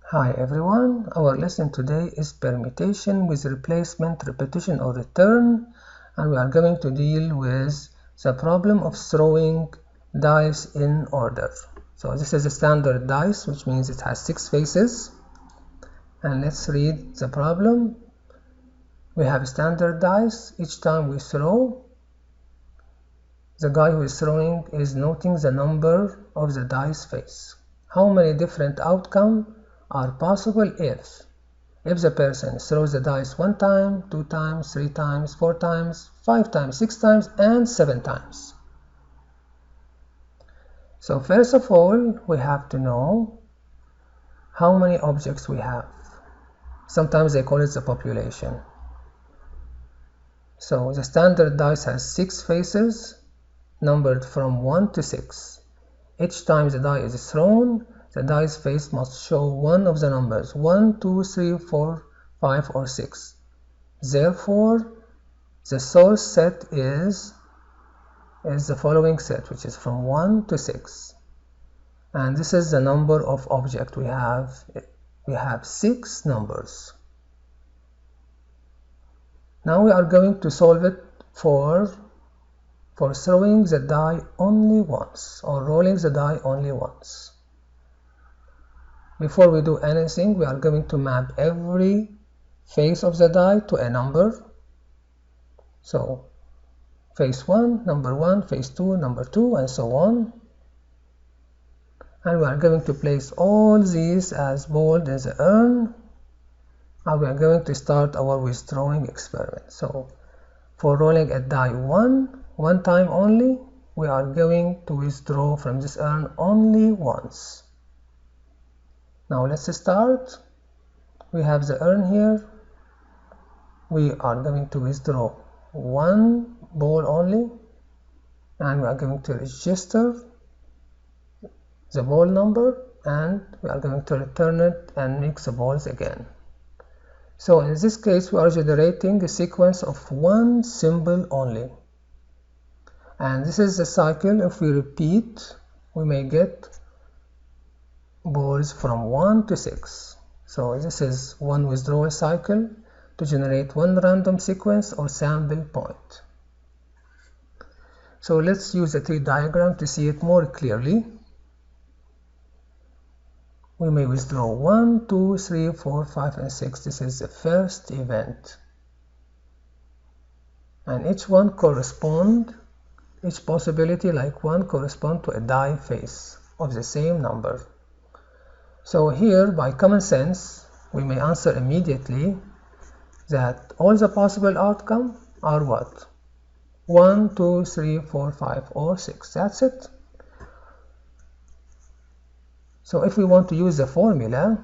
Hi everyone, our lesson today is permutation with replacement, repetition or return, and we are going to deal with the problem of throwing dice in order. So this is a standard dice, which means it has 6 faces, and let's read the problem. We have standard dice. Each time we throw, the guy who is throwing is noting the number of the dice face. How many different outcomes are possible if the person throws the dice 1 time, 2 times, 3 times, 4 times, 5 times, 6 times, and 7 times. So first of all, we have to know how many objects we have. Sometimes they call it the population. So the standard dice has 6 faces, numbered from 1 to 6. Each time the die is thrown, the dice face must show one of the numbers 1, 2, 3, 4, 5, or 6. Therefore, the source set is the following set, which is from 1 to 6. And this is the number of objects we have. We have 6 numbers. Now we are going to solve it for throwing the die only once, or rolling the die only once. Before we do anything, we are going to map every face of the die to a number. So face 1, number 1, face 2, number 2, and so on. And we are going to place all these as bold in the urn, and we are going to start our withdrawing experiment. So for rolling a die one time only, we are going to withdraw from this urn only once. Now let's start. We have the urn here. We are going to withdraw 1 ball only, and we are going to register the ball number, and we are going to return it and mix the balls again. So in this case, we are generating a sequence of 1 symbol only, and this is the cycle. If we repeat, we may get balls from 1 to 6. So this is one withdrawal cycle to generate one random sequence or sample point. So let's use a tree diagram to see it more clearly. We may withdraw 1, 2, 3, 4, 5, and 6. This is the first event. And each possibility like 1 corresponds to a die face of the same number. So here, by common sense, we may answer immediately that all the possible outcomes are what? 1, 2, 3, 4, 5, or 6. That's it. So if we want to use the formula,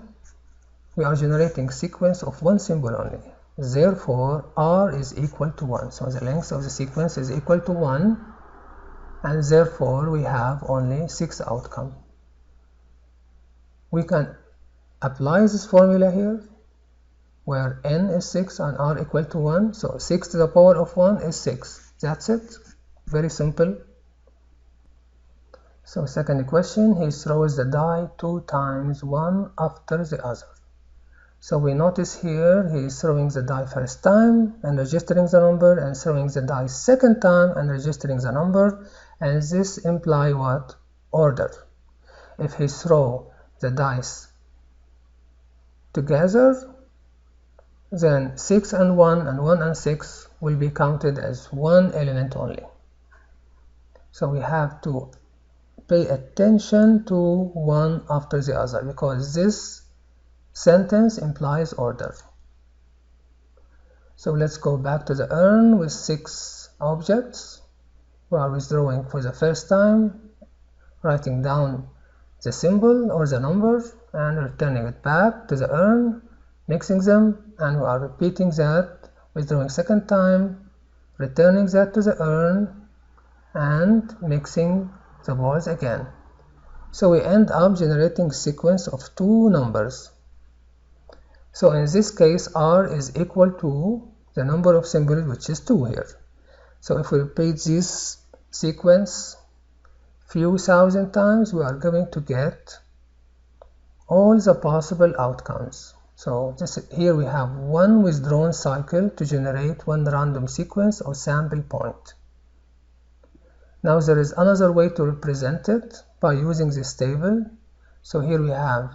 we are generating a sequence of 1 symbol only. Therefore, R is equal to 1. So the length of the sequence is equal to 1, and therefore we have only 6 outcomes. We can apply this formula here, where n is 6 and r equal to 1. So 6 to the power of 1 is 6. That's it. Very simple. So second question, he throws the die 2 times, one after the other. So we notice here he is throwing the die first time and registering the number, and throwing the die second time and registering the number, and this implies what? Order. If he throws the dice together, then 6 and 1 and 1 and 6 will be counted as one element only. So we have to pay attention to one after the other, because this sentence implies order. So let's go back to the urn with 6 objects. We are withdrawing for the first time, writing down the symbol or the number and returning it back to the urn, mixing them, and we are repeating that, withdrawing second time, returning that to the urn, and mixing the balls again. So we end up generating a sequence of 2 numbers. So in this case, R is equal to the number of symbols, which is 2 here. So if we repeat this sequence few thousand times, we are going to get all the possible outcomes. So here we have one withdrawn cycle to generate one random sequence or sample point. Now there is another way to represent it by using this table. So here we have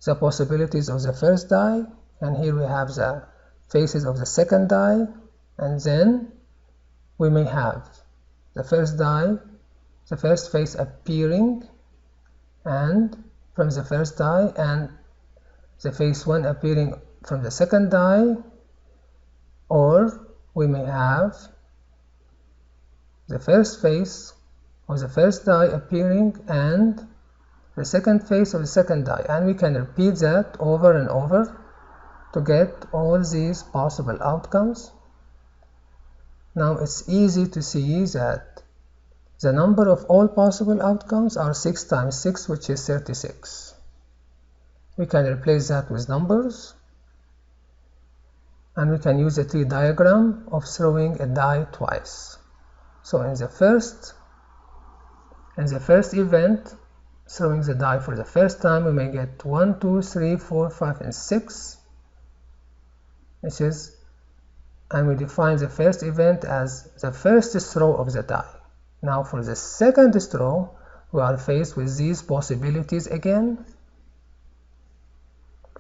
the possibilities of the first die, and here we have the faces of the second die, and then we may have the first die, the first face appearing, and from the first die, and the face 1 appearing from the second die, or we may have the first face of the first die appearing and the second face of the second die, and we can repeat that over and over to get all these possible outcomes. Now it's easy to see that the number of all possible outcomes are 6 times 6, which is 36. We can replace that with numbers, and we can use a tree diagram of throwing a die twice. So in the first event, throwing the die for the first time, we may get 1, 2, 3, 4, 5, and 6, and we define the first event as the first throw of the die. Now for the second throw, we are faced with these possibilities again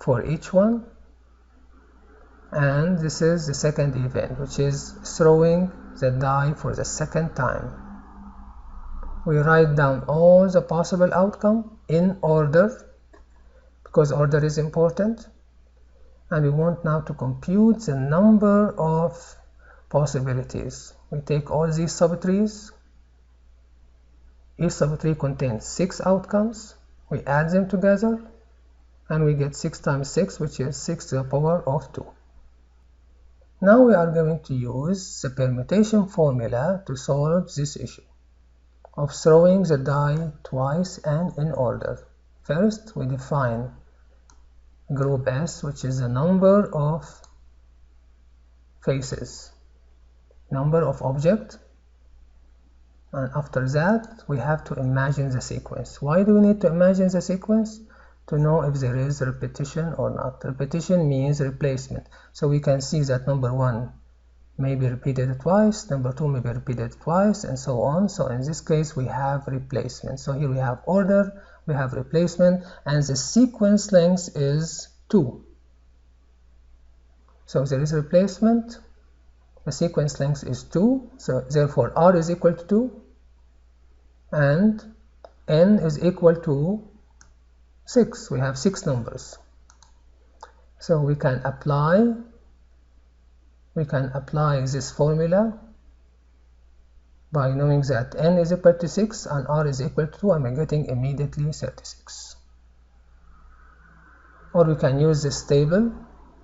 for each one, and this is the second event, which is throwing the die for the second time. We write down all the possible outcomes in order, because order is important, and we want now to compute the number of possibilities. We take all these subtrees. Each subtree contains 6 outcomes. We add them together, and we get 6 times 6, which is 6 to the power of 2. Now we are going to use the permutation formula to solve this issue of throwing the die twice and in order. First, we define group S, which is the number of faces, number of objects, and after that we have to imagine the sequence. Why do we need to imagine the sequence? To know if there is repetition or not. Repetition means replacement. So we can see that number 1 may be repeated twice, number 2 may be repeated twice, and so on. So in this case we have replacement. So here we have order, we have replacement, and the sequence length is 2. So there is replacement, the sequence length is 2, so therefore R is equal to 2, and N is equal to 6. We have 6 numbers. So we can apply this formula by knowing that N is equal to 6 and R is equal to 2. I'm getting immediately 36. Or we can use this table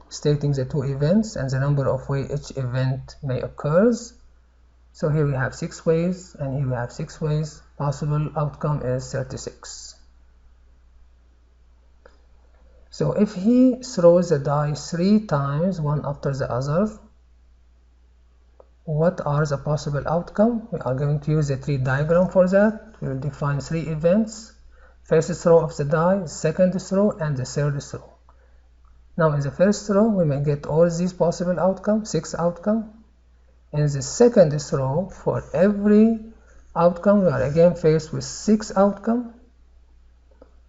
stating the 2 events and the number of ways each event may occur. So here we have 6 ways, and here we have 6 ways. Possible outcome is 36. So if he throws the die 3 times, one after the other, what are the possible outcomes? We are going to use a tree diagram for that. We will define 3 events: first throw of the die, second throw, and the third throw. Now in the first throw we may get all these possible outcomes, 6 outcomes. In the second throw, for every outcome we are again faced with 6 outcomes,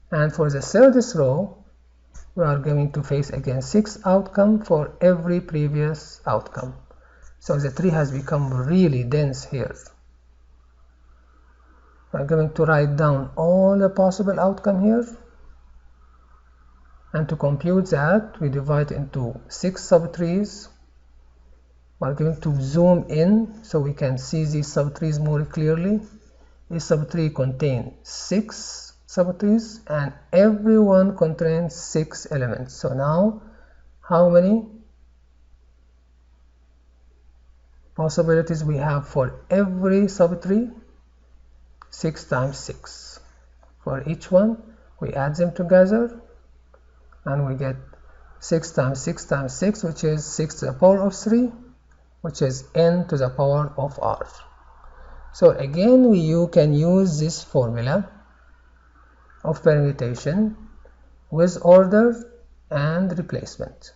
and for the third throw we are going to face again 6 outcomes for every previous outcome. So the tree has become really dense here. We are going to write down all the possible outcomes here, and to compute that we divide into 6 subtrees. We are going to zoom in so we can see these subtrees more clearly. Each subtree contains 6 subtrees, and every one contains 6 elements. So now how many possibilities we have for every subtree? 6 times 6. For each one we add them together, and we get 6 times 6 times 6, which is 6 to the power of 3, which is n to the power of r. So again you can use this formula of permutation with order and replacement.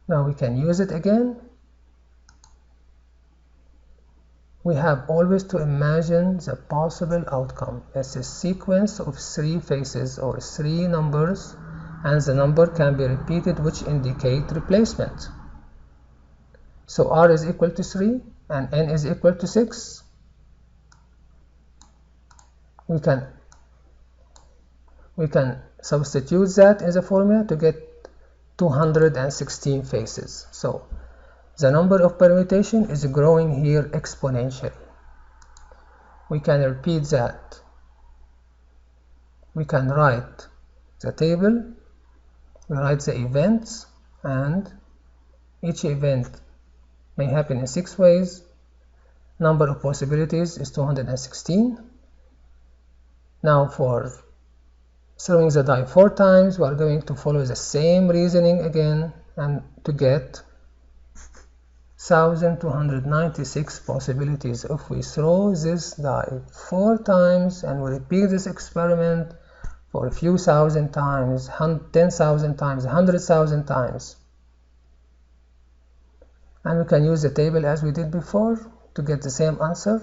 Now we can use it again. We have always to imagine the possible outcome. It's a sequence of 3 faces or 3 numbers, and the number can be repeated, which indicate replacement. So r is equal to 3 and n is equal to 6. We can substitute that in the formula to get 216 faces. So the number of permutation is growing here exponentially. We can repeat that. We can write the table, we write the events, and each event may happen in 6 ways. Number of possibilities is 216. Now for throwing the die 4 times, we are going to follow the same reasoning again and to get 1296 possibilities. If we throw this die 4 times and we repeat this experiment for a few thousand times, 10,000 times, 100,000 times, and we can use the table as we did before to get the same answer.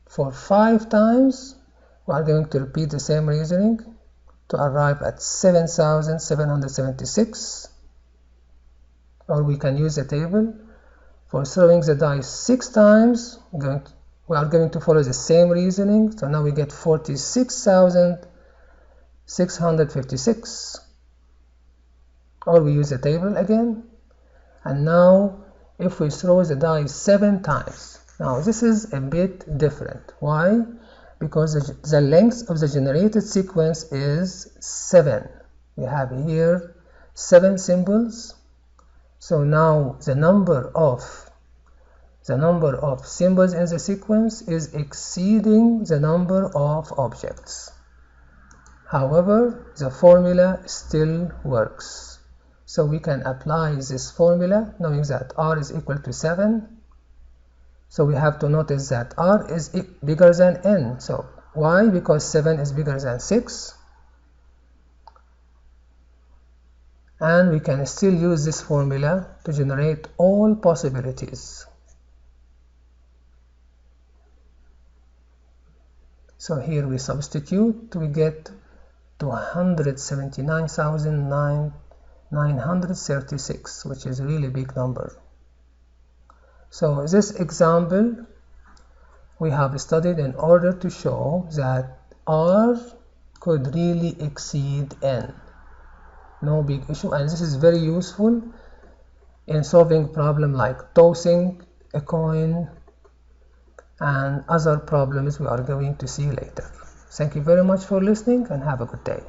For 5 times, we are going to repeat the same reasoning to arrive at 7,776, or we can use the table. For throwing the die 6 times, we are going to follow the same reasoning. So now we get 46,656, or we use the table again. And now if we throw the die 7 times, now this is a bit different. Why? Because the length of the generated sequence is 7. We have here 7 symbols. So now the number of symbols in the sequence is exceeding the number of objects. However, the formula still works. So we can apply this formula knowing that r is equal to 7. So we have to notice that r is bigger than n. So why? Because 7 is bigger than 6. And we can still use this formula to generate all possibilities. So here we substitute, we get 279,936, which is a really big number. So this example we have studied in order to show that r could really exceed n. No big issue, and this is very useful in solving problem like tossing a coin and other problems we are going to see later. Thank you very much for listening and have a good day.